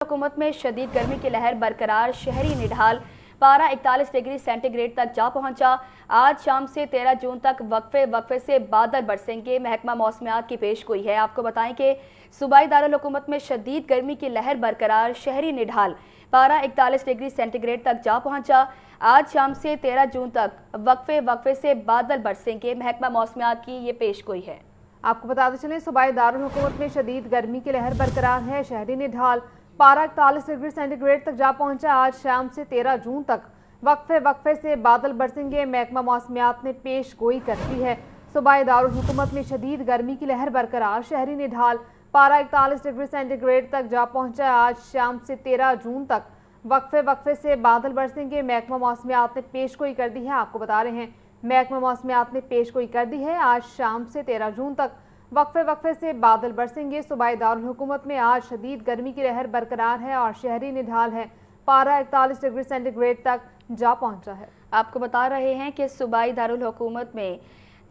हुकूमत में शदीद गर्मी की लहर बरकरार। शहरी निढाल पारा 41 डिग्री सेंटीग्रेड तक जा पहुंचा। आज शाम से 13 जून तक वक्फे से बादल बरसेंगे। महकमा मौसमियात की पेशगोई है। आपको बताएं कि सूबाई दारुल हुकूमत में शदीद गर्मी की लहर बरकरार। शहरी निढाल पारा 41 डिग्री सेंटीग्रेड तक जा पहुंचा। आज शाम से 13 जून तक वक्फे से बादल बरसेंगे। महकमा मौसमियात की ये पेशगोई है। आपको बताते चलें, सूबाई दारुल हुकूमत में शदीद गर्मी की लहर बरकरार है। शहरी निढाल पारा 41 डिग्री सेंटीग्रेड तक जा पहुंचा। आज शाम से 13 जून तक वक्फे से बादल बरसेंगे। महकमा मौसमियात ने पेश गोई कर दी है। सूबाई दारुल हुकूमत में शदीद गर्मी की लहर बरकरार। शहरी निढाल पारा 41 डिग्री सेंटीग्रेड तक जा पहुंचा। आज शाम से 13 जून तक वक्फे से बादल बरसेंगे। महकमा मौसमियात ने पेश गोई कर दी है। आपको बता रहे हैं, महकमा मौसमियात ने पेश गोई कर दी है। आज शाम से 13 जून तक वक्फे से बादल बरसेंगे। सूबाई दारुल हुकूमत में आज शदीद गर्मी की लहर बरकरार है और शहरी निढाल है पारा 41 डिग्री सेंटीग्रेड तक जा पहुंचा है। आपको बता रहे हैं कि सूबाई दारुल हुकूमत में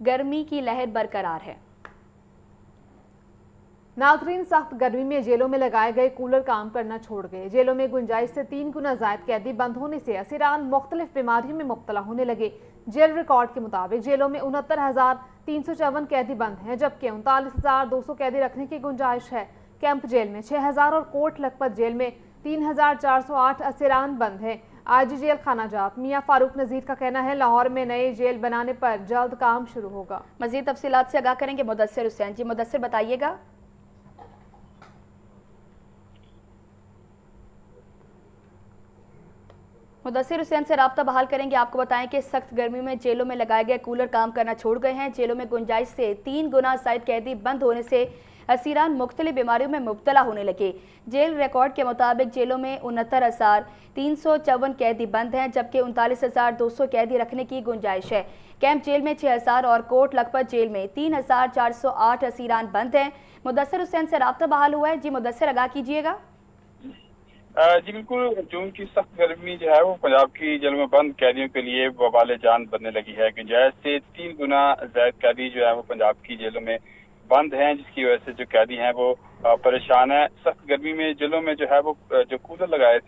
गर्मी की लहर बरकरार है। नाज़रीन, सख्त गर्मी में जेलों में लगाए गए कूलर काम करना छोड़ गए। जेलों में गुंजाइश से 3 गुना ज़ायद कैदी बंद होने से असीरान मुख्तलिफ बीमारियों में मुब्तला होने लगे। जेल रिकॉर्ड के मुताबिक जेलों में 69,354 कैदी बंद हैं, जबकि 39,200 कैदी रखने की गुंजाइश है। कैंप जेल में 6,000 और कोट लखपत जेल में 3,408 असीरान बंद हैं। आईजी जेल खानाजात मियां फारूक नजीर का कहना है, लाहौर में नए जेल बनाने पर जल्द काम शुरू होगा। मजीद तफसीलात से आगाह करेंगे मुदस्सिर हुसैन। जी मुदस्सिर, बताइएगा। मुदस्सिर हुसैन से राब्ता बहाल करेंगे। आपको बताएं कि सख्त गर्मी में जेलों में लगाए गए कूलर काम करना छोड़ गए हैं। जेलों में गुंजाइश से 3 गुना ज़ायद कैदी बंद होने से असीरान मुख्तलिफ बीमारियों में मुब्तला होने लगे। जेल रिकॉर्ड के मुताबिक जेलों में 69,354 कैदी बंद हैं, जबकि 39,200 कैदी रखने की गुंजाइश है। कैंप जेल में 6,000 और कोट लखपत जेल में 3,408 असीरान बंद हैं। मुदस्सिर हुसैन से राब्ता बहाल हुआ है। जी मुदस्सिर, आगाह कीजिएगा। जी बिल्कुल, जून की सख्त गर्मी जो है वो पंजाब की जेलों में बंद कैदियों के लिए वबाल जान बनने लगी है। गुंजाइश से 3 गुना ज़ायद कैदी जो है वो पंजाब की जेलों में बंद हैं, जिसकी वजह से जो कैदी हैं वो परेशान है। सख्त गर्मी में जेलों में जो है वो जो कूलर लगाए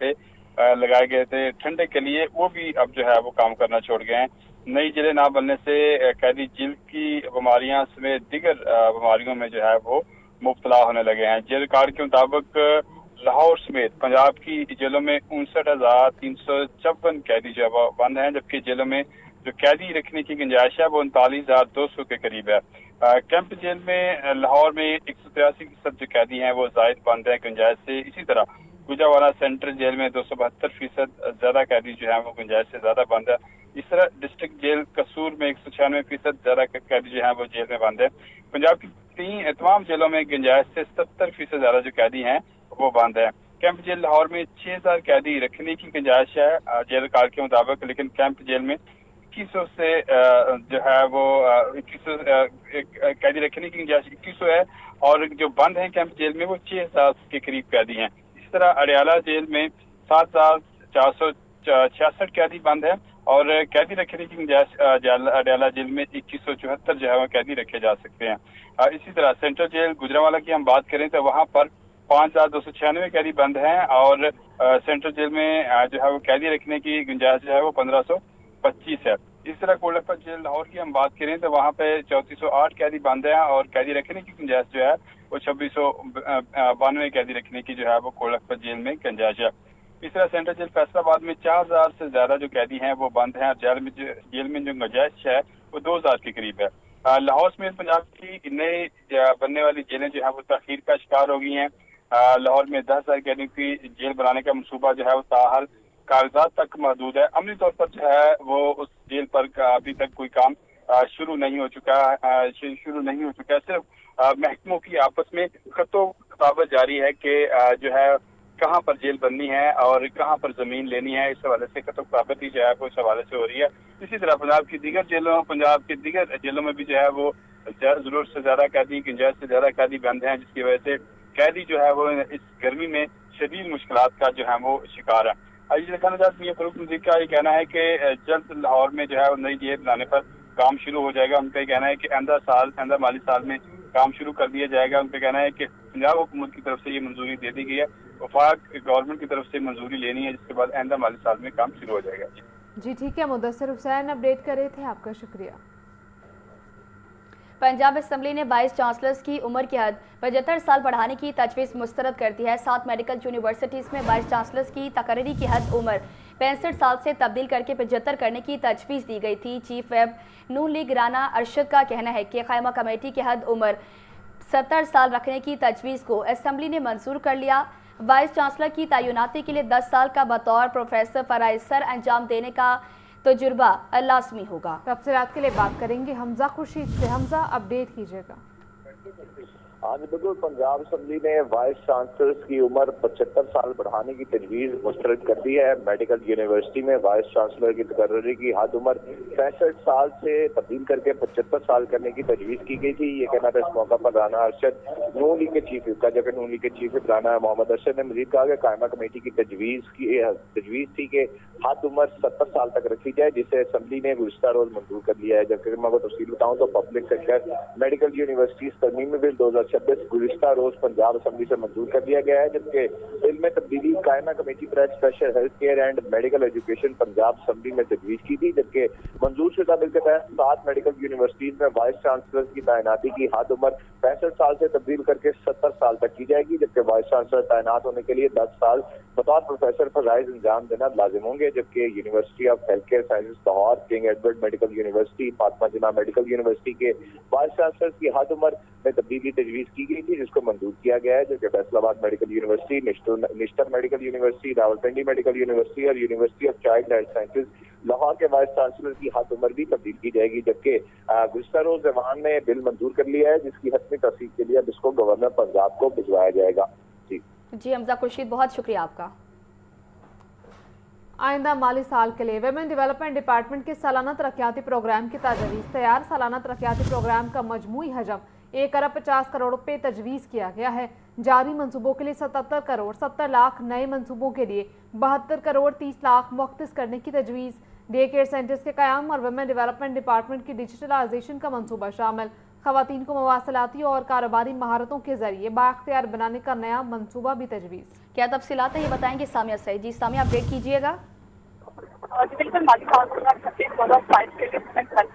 गए थे ठंडे के लिए, वो भी अब जो है वो काम करना छोड़ गए हैं। नई जेलें ना बनने से कैदी जिल्द की बीमारियां समेत दीगर बीमारियों में जो है वो मुब्तला होने लगे हैं। जेल रिकॉर्ड के मुताबिक लाहौर समेत पंजाब की जेलों में 59,354 कैदी जो है वो बंद हैं, जबकि जेलों में जो कैदी रखने की गुंजाइश है वो 39,200 के करीब है। कैंप जेल में लाहौर में 183% जो कैदी हैं वो जायद बंद है गुंजाइश से। इसी तरह गुजरावाला सेंट्रल जेल में 272% ज्यादा कैदी जो है वो गुंजाइश से ज्यादा बंद है। इस तरह डिस्ट्रिक्ट जेल कसूर में 196% ज्यादा कैदी जो है वो जेल में बंद है। पंजाब की तमाम जेलों में गुंजाइश से 70% ज्यादा जो कैदी हैं वो बंद है। कैंप जेल लाहौर में 6,000 कैदी रखने की गुंजाइश है जेल रिकॉर्ड के मुताबिक, लेकिन कैंप जेल में 2100 से जो है वो 2100 कैदी रखने की गुंजाइश 2100 है, और जो बंद हैं कैंप जेल में वो 6,000 के करीब कैदी हैं। इस तरह अडियाला जेल में 7,466 कैदी बंद है, और कैदी रखने की गुंजाइश अडियाला जेल में 2174 जो है वो कैदी रखे जा सकते हैं। इसी तरह सेंट्रल जेल गुजरावाला की हम बात करें तो वहाँ पर 5,296 कैदी बंद हैं, और सेंट्रल जेल में जो है वो कैदी रखने की गुंजाइश जो है वो 1,525 है। इस तरह कोट लखपत जेल लाहौर की हम बात करें तो वहाँ पे 3,408 कैदी बंद हैं, और कैदी रखने की गुंजाइश जो है वो 2,692 कैदी रखने की जो है वो कोट लखपत जेल में गुंजाइश है। इस तरह सेंट्रल जेल फैसलाबाद में 4,000 से ज्यादा जो कैदी हैं वो बंद हैं, और जेल में जो गुंजाइश है वो 2,000 के करीब है। लाहौर समेत पंजाब की नए बनने वाली जेलें जो है वो तखीर का शिकार हो गई हैं। लाहौर में 10,000 कैदियों की जेल बनाने का मनसूबा जो है वो ताहल कागजात तक महदूद है। अमली तौर पर जो है वो उस जेल पर अभी तक कोई काम शुरू नहीं हो चुका है। सिर्फ महकमों की आपस में खतो खताबत जारी है कि जो है कहाँ पर जेल बननी है और कहाँ पर जमीन लेनी है। इस हवाले से खतो खताबत ही जो है वो इस हवाले से हो रही है। इसी तरह पंजाब के दीगर जेलों में भी जो है वो जरूरत से ज्यादा कैदी, गुंजाइश से ज्यादा कैदी बंद हैं, जिसकी वजह से कैदी जो है वो इस गर्मी में शदीद मुश्किलात का जो है वो शिकार है। आईजी खानाजात मियां फारूक नजीर का ये कहना है कि जल्द लाहौर में जो है वो नई जेल बनाने पर काम शुरू हो जाएगा। उनका कहना है कि आइंदा माली साल में काम शुरू कर दिया जाएगा। उनका कहना है कि पंजाब हुकूमत की तरफ से ये मंजूरी दे दी गई है। वफाक गवर्नमेंट की तरफ से मंजूरी लेनी है, जिसके बाद आइंदा माली साल में काम शुरू हो जाएगा। जी ठीक है, मुदस्सिर हुसैन अपडेट कर रहे थे, आपका शुक्रिया। पंजाब असेंबली ने वाइस चांसलर्स की उम्र की हद 75 साल बढ़ाने की तजवीज़ मुस्तरद कर दी है। 7 मेडिकल यूनिवर्सिटीज़ में वाइस चांसलर्स की तकर्री की हद उम्र 65 साल से तब्दील करके 75 करने की तजवीज़ दी गई थी। चीफ वेब नून लीग राना अरशद का कहना है कि कायमा कमेटी की हद उम्र 70 साल रखने की तजवीज़ को असेंबली ने मंजूर कर लिया। वाइस चांसलर की तैनाती के लिए 10 साल का बतौर प्रोफेसर फराइज सर अंजाम देने का तजुर्बा लाजमी होगा। तफसीलात के लिए बात करेंगे हमजा खुर्शीद से। हमजा अपडेट कीजिएगा। हाँ जी बिल्कुल, पंजाब असेंबली ने वाइस चांसलर्स की उम्र 75 साल बढ़ाने की तजवीज़ मुस्तरद कर दी है। मेडिकल यूनिवर्सिटी में वाइस चांसलर की तकर्री की हद उम्र 65 साल से तब्दील करके 75 साल करने की तजवीज़ की गई थी। ये कहना था इस मौका पर राना अरशद नून लीग के चीफ विप का, जबकि नून लीग के चीफ विप राना मोहम्मद अरशद ने मजीद कहा कि कायमा कमेटी की तजवीज़ थी कि हद उम्र 70 साल तक रखी जाए, जिसे असेंबली ने गुज़श्ता रोज मंजूर कर लिया है। जबकि मैं आपको तफसील बताऊँ तो पब्लिक सेक्टर मेडिकल यूनिवर्सिटीज़ तरमीमी बिल 2026 गुज़श्ता रोज पंजाब असेंबली से मंजूर कर लिया गया है। जबकि बिल में तब्दीली कायमा कमेटी पर special health care and medical education Punjab assembly में तजवीज़ की थी। जबकि मंजूर शुदा बिल के तहत 7 मेडिकल यूनिवर्सिटीज़ में वाइस चांसलर की तैनाती की हद उम्र 65 साल से तब्दील करके 70 साल तक की जाएगी। जबकि वाइस चांसलर तैनात होने के लिए 10 साल बतौर प्रोफेसर फराइज अंजाम देना लाजिम होंगे। जबकि university of health care sciences Lahore, king Edward medical university, Fatima Jinnah medical university के वाइस चांसलर की हद उम्र में तब्दीली तजवीज़ की गई थी, जिसको मंजूर किया गया है। जबकि Faisalabad medical university, Nishtar medical university, Rawalpindi medical university और university of child health sciences Lahore के वाइस चांसलर की हद उम्र भी तब्दील की जाएगी। जबकि गुज़श्ता रोज ऐवान ने बिल मंजूर कर लिया है, जिसकी हतमी तस्दीक के लिए अब इसको गवर्नर पंजाब को भिजवाया जाएगा। जी हमजा खुर्शीद, बहुत शुक्रिया आपका। आइंदा माली साल के लिए वुमेन डेवलपमेंट डिपार्टमेंट के सालाना तरक्याती प्रोग्राम की तजवीज़ तैयार। सालाना तरक्याती प्रोग्राम का मजमूई हजम 1 अरब 50 करोड़ रुपये तजवीज़ किया गया है। जारी मंसूबों के लिए 77 करोड़ 70 लाख, नए मंसूबों के लिए 72 करोड़ 30 लाख मुख्तस करने की तजवीज़। डे केयर सेंटर्स के क़याम और वुमेन डेवलपमेंट डिपार्टमेंट की डिजिटलाइजेशन का मनसूबा शामिल। ख़वातीन को मवासलाती और कारोबारी महारतों के जरिए बाख्तियार बनाने का नया मनसूबा भी तजवीज़। क्या तफसीलात है ये बताएंगे सामिया सईद। जी सामिया, अपडेट कीजिएगा। बिल्कुल, माली साल 2026 के लिए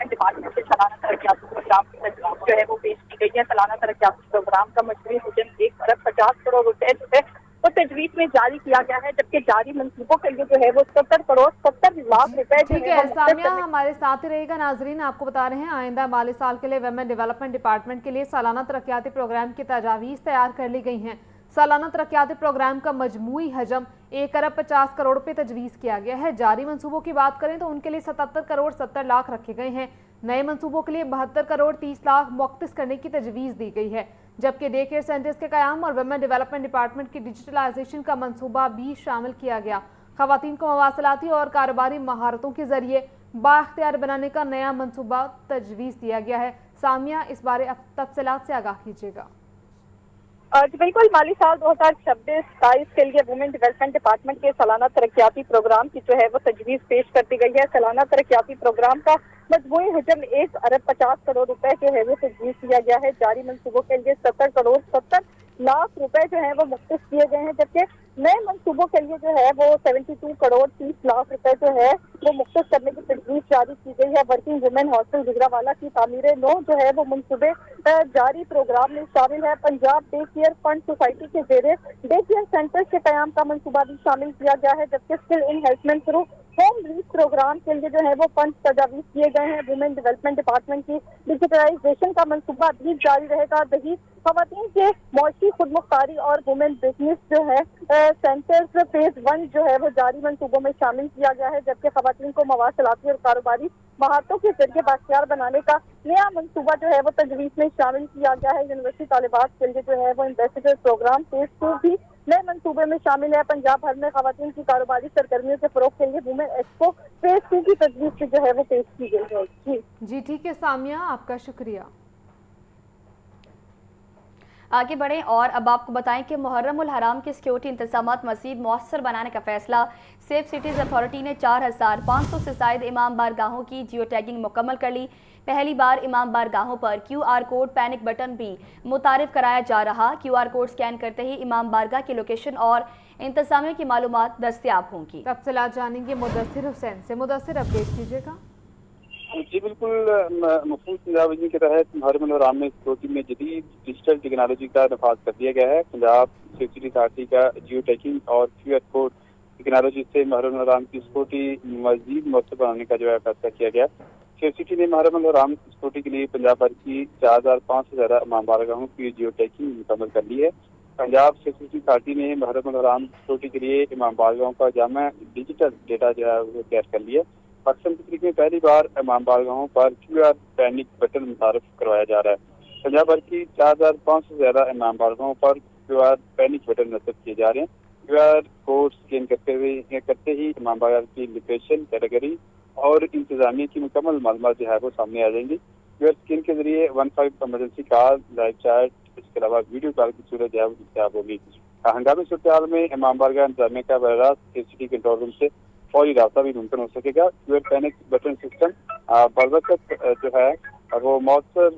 डिपार्टमेंट के सालाना तरक्याती प्रोग्राम की तजवीज़ जो है वो पेश की गई है। सालाना तरक्याती प्रोग्राम का मजमूई हजम 1 अरब 50 करोड़ रुपए जो है वो तजवीज़ में जारी किया गया है। जबकि जारी मंसूबों के लिए जो है वो 70 करोड़ 70 लाख रुपए। ठीक है सामिया, हमारे साथ ही रहेगा। नाजरीन, आपको बता रहे हैं आइंदा माली साल के लिए वुमेन डेवलपमेंट डिपार्टमेंट के लिए सालाना तरक्याती प्रोग्राम की तजावीज़ तैयार कर ली गई हैं। सालाना तरक्याती प्रोग्राम का मजमूई हजम 1 अरब 50 करोड़ रुपये तजवीज़ किया गया है। जारी मंसूबों की बात करें तो उनके लिए 77 करोड़ 70 लाख रखे गए हैं। नए मंसूबों के लिए 72 करोड़ 30 लाख मुख्तस करने की तजवीज़ दी गई है। जबकि डे केयर सेंटर्स के क़याम और वुमेन डेवलपमेंट डिपार्टमेंट की डिजिटलाइजेशन का मनसूबा भी शामिल किया गया। ख़वातीन को मवासलाती और कारोबारी महारतों के जरिए बाख्तियार बनाने का नया मनसूबा तजवीज़ दिया गया है। सामिया, इस बारे तफसीलात से आगाह कीजिएगा। बिल्कुल, माली साल 2026-27 के लिए वुमेन डेवलपमेंट डिपार्टमेंट के सालाना तरक्याती प्रोग्राम की जो है वो तजवीज़ पेश कर दी गई है। सालाना तरक्याती प्रोग्राम का मजमूई हजम 1 अरब 50 करोड़ रुपए जो है वो तजवीज़ किया गया है। जारी मंसूबों के लिए 70 करोड़ 70 लाख रुपए जो है वो मुख्तस किए गए हैं। जबकि नए मंसूबों के लिए जो है वो 72 करोड़ 30 लाख रुपए जो है वो मुख्तस करने की तजवीज़ जारी की गई है। वर्किंग वुमेन हॉस्टल गुजरावाला की तामीर नो जो है वो मंसूबे जारी प्रोग्राम में शामिल है। Punjab day care fund society के जेरे डे केयर सेंटर्स के क़याम का मंसूबा भी शामिल किया गया है। जबकि skill enhancement through home relief programme के लिए जो है वो फंड तजावीज़ किए गए हैं। वुमेन डेवलपमेंट डिपार्टमेंट की डिजिटलाइजेशन का मंसूबा भी जारी रहेगा। दही ख़वातीन के मौशी खुदमुख्तारी और वुमेन बिजनेस जो है सेंटर्स फेज 1 जो है वो जारी मंसूबों में शामिल किया गया है। जबकि ख़वातीन को मवासलाती और कारोबारी महारतों के जरिए बाख्तियार बनाने का नया मंसूबा जो है वो तजवीज़ में शामिल किया गया है। यूनिवर्सिटी तालिबात के लिए जो है वो एम्बेसडर प्रोग्राम फेज 2 भी नए मंसूबे में शामिल है। पंजाब भर में ख़वातीन की कारोबारी सरगर्मियों के फ़रोग़ के लिए वुमेन एक्सपो फेज 2 की तजवीज़ जो है वो पेश की गई है। जी ठीक है सामिया, आपका शुक्रिया। आगे बढ़ें और अब आपको बताएं कि मुहर्रम उल हराम के सिक्योरिटी इंतजामात मज़ीद मौसर बनाने का फैसला। सेफ सिटीज़ अथॉरिटी ने 4500 से ज़ायद इमाम बारगाहों की जियो टैगिंग मुकम्मल कर ली। पहली बार इमाम बारगाहों पर QR कोड पैनिक बटन भी मुतारिफ कराया जा रहा। QR कोड स्कैन करते ही इमाम बारगाह की लोकेशन और इंतजामिया की मालूमात दस्तयाब होंगी। तफसीलात जानेंगे मुदस्सिर हुसैन से। मुदस्सिर, अपडेट कीजिएगा। जी बिल्कुल, मफहूज पंजाब विजन के तहत मुहर्रम उल हराम में सिक्योरिटी में जदीद डिजिटल टेक्नोलॉजी का नफाज कर दिया गया है। पंजाब सेफ्टी अथॉरिटी का जियो टैगिंग और QR कोड टेक्नोलॉजी से मुहर्रम उल हराम की सिक्योरिटी मजीद मौसर बनाने का जो है फैसला किया गया। सेफ्टी ने मुहर्रम उल हराम सिक्योरिटी के लिए पंजाब भर की 4500 से ज्यादा इमाम बारगाहों की जियो टैगिंग मुकम्मल कर ली है। पंजाब सेफ्टी अथॉरिटी ने मुहर्रम उल हराम सिक्योरिटी के लिए इमाम बारगाहों का जामा डिजिटल डेटा जो है वो तैयार कर लिया। पाकिस्तान की तरीके में पहली बार इमाम बारगाहों पर QR पैनिक बटन मुतारफ करवाया जा रहा है। पंजाब भर की 4500 से ज्यादा इमाम बारगाहों पर QR पैनिक बटन नस्ब किए जा रहे हैं। QR कोड स्कैन करते ही इमाम बारगाह की लोकेशन, कैटेगरी और इंतजामिया की मुकम्मल मालूमात जो है वो सामने आ जाएंगी। QR स्कैन के जरिए 15 इमरजेंसी कॉल, लाइव चैट, इसके अलावा वीडियो कॉल की सूरत जो है वो दस्तयाब होगी। हंगामी सूरत में इमाम बारगाह इंतजामिया का बराह सिटी कंट्रोल रूम से फौरी रास्ता भी मुमकिन हो सकेगा। QR पैनिक बटन सिस्टम बर वक्त जो है वो मौसर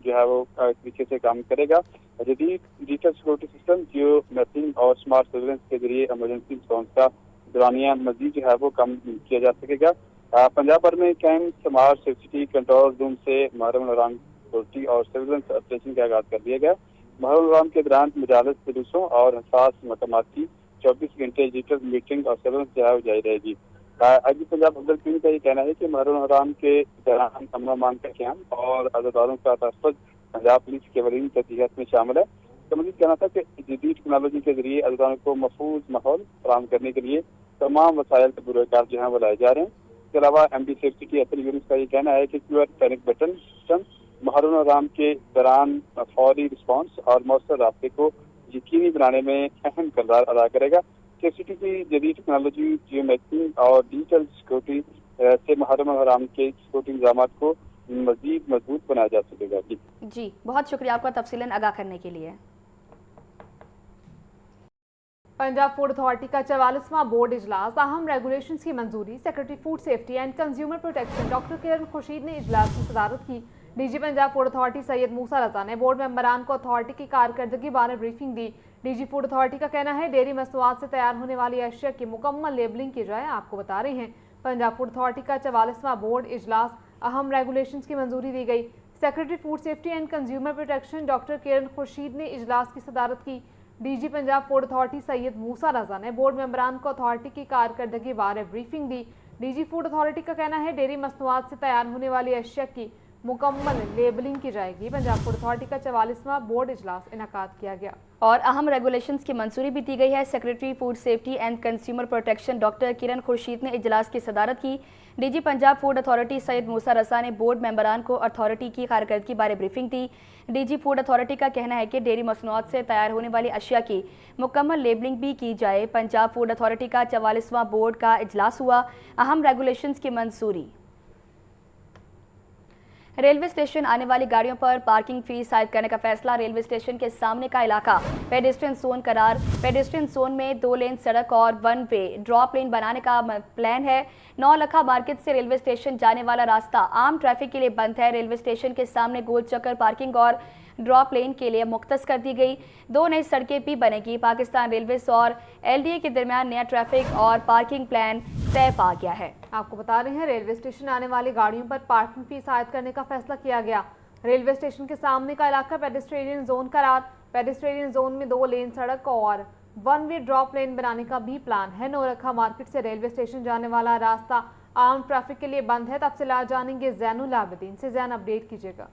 जो है वो तरीके से काम करेगा। जदीद digital security system, geo mapping और स्मार्ट सर्विलेंस के जरिए इमरजेंसी रिस्पॉन्स का दौरानिया मजीद जो है वो कम किया जा सकेगा। पंजाब भर में camp smart city control room से मुहर्रम उल हराम सिक्योरिटी और सर्विलेंस ऑपरेशन का आगाज कर दिया गया। मुहर्रम उल हराम के दौरान मुजालस जुलूसों और हसास मकामात की 24 घंटे डिजिटल मीटिंग और सर्विलेंस जो है जारी रहेगी। अभी पंजाब अफजल पीर का ये कहना है कि मुहर्रम हराम के दौरान अमन अमान का क्याम और अज़ादारों का तहफ़्फ़ुज़ पंजाब पुलिस के वरीन तहक़ीक़ात में शामिल है। तो मज़ीद कहना था कि जदीद टेक्नोलॉजी के जरिए अज़ादारों को महफूज माहौल फराहम करने के लिए तमाम वसाइल के बुरकार जो हैं वो लाए जा रहे हैं। इसके अलावा MD सेफ्टी की अपनी यूनिट का ये कहना है कि QR panic button system Muharram हराम के दौरान फौरी रिस्पॉन्स और मौसर रास्ते को यकीनी बनाने में अहम किरदार अदा करेगा। सेफ्टी की जदीद टेक्नोलॉजी, जियो मैपिंग और डिजिटल सिक्योरिटी से मुहर्रम हराम के सिक्योरिटी इंतजामात को मजीद मजबूत बनाया जा सकेगा। जी, बहुत शुक्रिया आपका तफसीलन आगाह करने के लिए। पंजाब फूड अथॉरिटी का 44वां बोर्ड इजलास, अहम रेगुलेशंस की मंजूरी। Secretary food safety and consumer protection doctor Kiran Khurshid ने इजलास की सदारत की। DG Punjab food authority Syed Musa Raza ने बोर्ड मेंबरान को अथॉरिटी की कारकर्दगी बारे ब्रीफिंग दी। DG फूड अथॉरिटी का कहना है डेयरी मसनूआत से तैयार होने वाली अशिया की मुकम्मल लेबलिंग की जाए। आपको बता रहे हैं पंजाब फूड अथॉरिटी का 44वां बोर्ड इजलास, अहम रेगुलेशंस की मंजूरी दी गई। Secretary food safety and consumer protection doctor Kiran Khurshid ने इजलास की सदारत की। DG Punjab food authority Syed Musa Raza ने बोर्ड मेंबरान को अथॉरिटी की कारकर्दगी बारे ब्रीफिंग दी। DG फूड अथॉरिटी का कहना है डेयरी मसनूआत से तैयार होने वाली अशिया की मुकम्मल लेबलिंग की जाएगी। पंजाब फूड अथॉरिटी का 44वां बोर्ड इजलास इनकाद किया गया और अहम रेगुलेशंस की मंजूरी भी दी गई है। Secretary food safety and consumer protection doctor Kiran Khurshid ने इजलास की सदारत की। DG Punjab food authority Syed Musa Rasa ने बोर्ड मेंबरान को अथॉरिटी की कारकर्दगी बारे ब्रीफिंग दी। DG फूड अथॉरिटी का कहना है कि डेयरी मसनूआत से तैयार होने वाली अशिया की मुकम्मल लेबलिंग भी की जाए। पंजाब फूड अथॉरिटी का 44वां बोर्ड का इजलास हुआ, अहम रेगुलेशंस की मंजूरी। रेलवे स्टेशन आने वाली गाड़ियों पर पार्किंग फीस आयद करने का फैसला। रेलवे स्टेशन के सामने का इलाका पेडेस्ट्रियन जोन करार। पेडेस्ट्रियन जोन में 2 लेन सड़क और 1 वे ड्रॉप लेन बनाने का प्लान है। 9 लखा मार्केट से रेलवे स्टेशन जाने वाला रास्ता आम ट्रैफिक के लिए बंद है। रेलवे स्टेशन के सामने गोल चक्कर पार्किंग और ड्रॉप लेन के लिए मुख्तस कर दी गई। 2 नई सड़कें भी बनेगी। पाकिस्तान रेलवेज और LDA के दरमियान नया ट्रैफिक और पार्किंग प्लान तय पा गया है। आपको बता रहे हैं रेलवे स्टेशन आने वाली गाड़ियों पर पार्किंग फीस आयद करने का फैसला किया गया। रेलवे स्टेशन के सामने का इलाका पेडेस्ट्रियन जोन करार। पेडेस्ट्रियन जोन में 2 लेन सड़क और 1 वे ड्रॉप लेन बनाने का भी प्लान है। 9 लखा मार्केट से रेलवे स्टेशन जाने वाला रास्ता आम ट्रैफिक के लिए बंद है। तफसीलात जानेंगे ज़ैनुल आबिदीन से। ज़ैन, अपडेट कीजिएगा।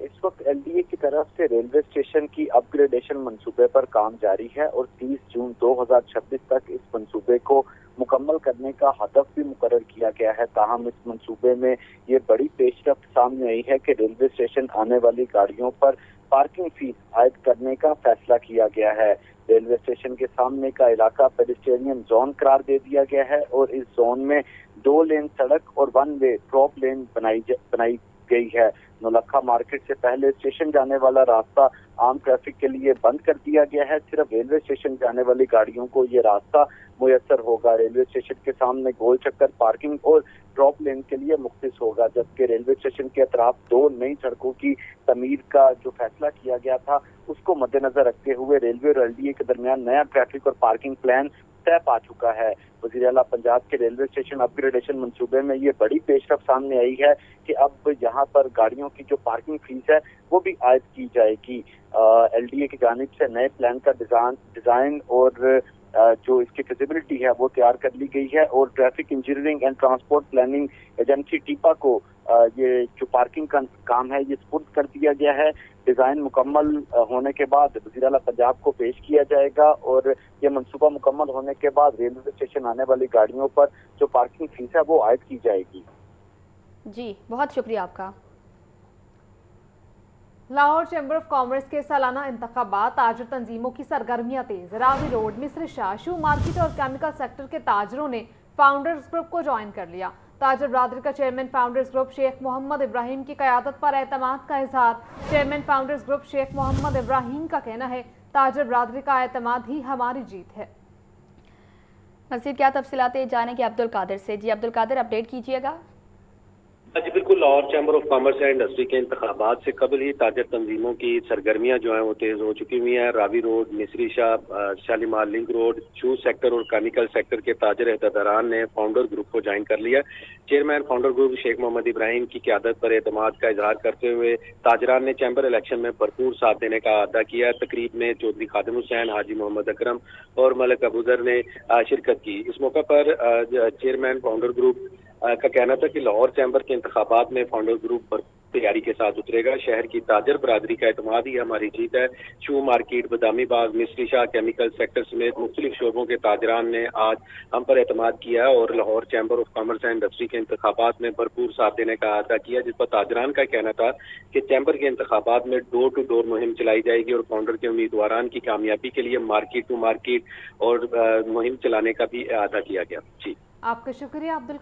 इस वक्त LDA की तरफ से रेलवे स्टेशन की अपग्रेडेशन मंसूबे पर काम जारी है और 30 जून 2026 तक इस मंसूबे को मुकम्मल करने का हदफ भी मुकर्रर किया गया है। ताहम इस मंसूबे में ये बड़ी पेशरफ्त सामने आई है कि रेलवे स्टेशन आने वाली गाड़ियों पर पार्किंग फीस आयद करने का फैसला किया गया है। रेलवे स्टेशन के सामने का इलाका पेडेस्ट्रियन जोन करार दे दिया गया है और इस जोन में 2 लेन सड़क और 1 वे ड्रॉप लेन बनाई गई है। नौलखा मार्केट से पहले स्टेशन जाने वाला रास्ता आम ट्रैफिक के लिए बंद कर दिया गया है। सिर्फ रेलवे स्टेशन जाने वाली गाड़ियों को ये रास्ता मुयस्सर होगा। रेलवे स्टेशन के सामने गोल चक्कर पार्किंग और ड्रॉप लेन के लिए मुख्तिस होगा, जबकि रेलवे स्टेशन के अतराफ 2 नई सड़कों की तमीर का जो फैसला किया गया था उसको मद्देनजर रखते हुए रेलवे और एलडीए के दरमियान नया ट्रैफिक और पार्किंग प्लान तय पा चुका है। वज़ीर आला पंजाब के रेलवे स्टेशन अपग्रेडेशन मंसूबे में ये बड़ी पेशरफ सामने आई है कि अब यहाँ पर गाड़ियों की जो पार्किंग फीस है वो भी आयद की जाएगी। एलडीए की जानिब से नए प्लान का डिजाइन और जो इसकी फिजिबिलिटी है वो तैयार कर ली गई है और traffic engineering and transport planning agency TEPA को ये जो पार्किंग का काम है ये स्पुर्द कर दिया गया है। डिजाइन मुकम्मल होने के बाद वज़ीर आला पंजाब को पेश किया जाएगा और ये मंसूबा मुकम्मल होने के बाद रेलवे स्टेशन आने वाली गाड़ियों पर जो पार्किंग फीस है वो आयद की जाएगी। जी, बहुत शुक्रिया आपका। लाहौर चैम्बर ऑफ कॉमर्स के सालाना इंतखाबात, ताजर तंजीमों की सरगर्मियां तेज। रावी रोड, मिस्र शाह, शू मार्केट और केमिकल सेक्टर के ताजरों ने फाउंडर्स ग्रुप को ज्वाइन कर लिया। ताजर बरादरी का chairman Founders Group Sheikh Mohammad Ibrahim की क़यादत पर एतमाद का इजहार। Chairman Founders Group Sheikh Mohammad Ibrahim का कहना है, ताजर बरादरी का एतमाद ही हमारी जीत है। मज़ीद क्या तफसीलातें जानेंगे अब्दुल कादिर से। जी अब्दुल कादिर, अपडेट कीजिएगा। जी बिल्कुल, Lahore chamber of commerce and industry के इंतखाबात से कबल ही ताजर तंजीमों की सरगर्मियां जो हैं वो तेज हो चुकी हुई हैं। रावी रोड, मिस्री शाह, शालीमार लिंक रोड, शू सेक्टर और केमिकल सेक्टर के ताजर अहदेदारान ने फाउंडर ग्रुप को ज्वाइन कर लिया। Chairman Founder Group Sheikh Mohammad Ibrahim की क़यादत पर एतमाद का इजहार करते हुए ताजरान ने चैम्बर इलेक्शन में भरपूर साथ देने का अदा किया। तकरीब में चौधरी खादिम हुसैन, हाजी मोहम्मद अकरम और मलिक अबूजर ने शिरकत की। इस मौके पर चेयरमैन फाउंडर ग्रुप का कहना था कि लाहौर चैम्बर के इंतखाबात में फाउंडर ग्रुप तैयारी के साथ उतरेगा। शहर की ताजर बरादरी का एतमाद ही हमारी जीत है। शू मार्केट, बदामी बाग, मिस्री शाह, केमिकल सेक्टर समेत मुख्तलिफ शोबों के ताजरान ने आज हम पर एतमाद किया और Lahore chamber of commerce and industry के इंतखाबात में भरपूर साथ देने का अदा किया, जिस पर ताजरान का कहना था कि चैम्बर के इंतखाबात में डोर टू डोर मुहिम चलाई जाएगी और फाउंडर के उम्मीदवारान की कामयाबी के लिए मार्केट टू मार्केट और मुहिम चलाने का भी अदा किया गया। जी, आपका शुक्रिया अब्दुल